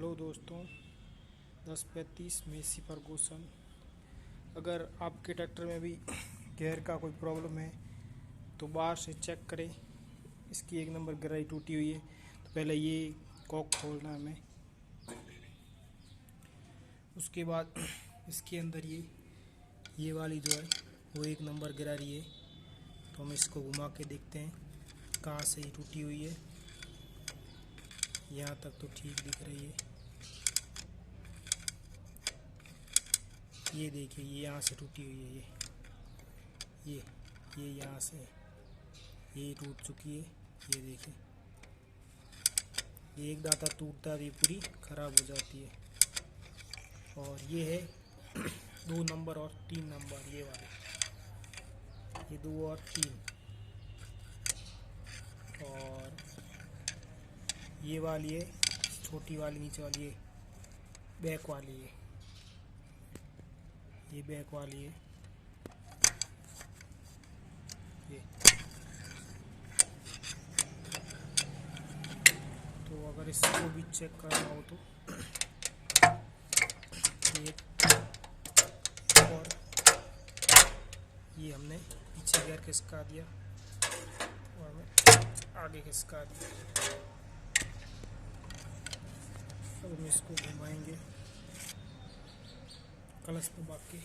Hello दोस्तों, 1035 Messi Ferguson. अगर आपके ट्रैक्टर में भी गियर का कोई प्रॉब्लम है तो बाहर से चेक करें। इसकी एक नंबर गिराई टूटी हुई है, तो पहले ये कॉक खोलना है हमें। उसके बाद इसके अंदर ये वाली जो है वो एक नंबर गिरा रही है, तो हम इसको घुमा के देखते हैं कहाँ से ये टूटी हुई है। यहाँ तक तो ठीक दिख रही है। ये देखिए, ये यहाँ से टूटी हुई है। ये यहाँ से ये टूट चुकी है। ये देखिए, ये एक दाता टूटता है, ये पूरी खराब हो जाती है। और ये है 2 नंबर और 3 नंबर, ये वाले, ये 2 और 3। और ये वाली है छोटी वाली, नीचे वाली है बैक वाली है। ये बैक वाली है। ये तो अगर इसको भी चेक करना हो तो ये और ये हमने पीछे गियर खिसका दिया और हमें आगे खिसका दिया। अब हम इसको घुमाएंगे क्लच दबा के।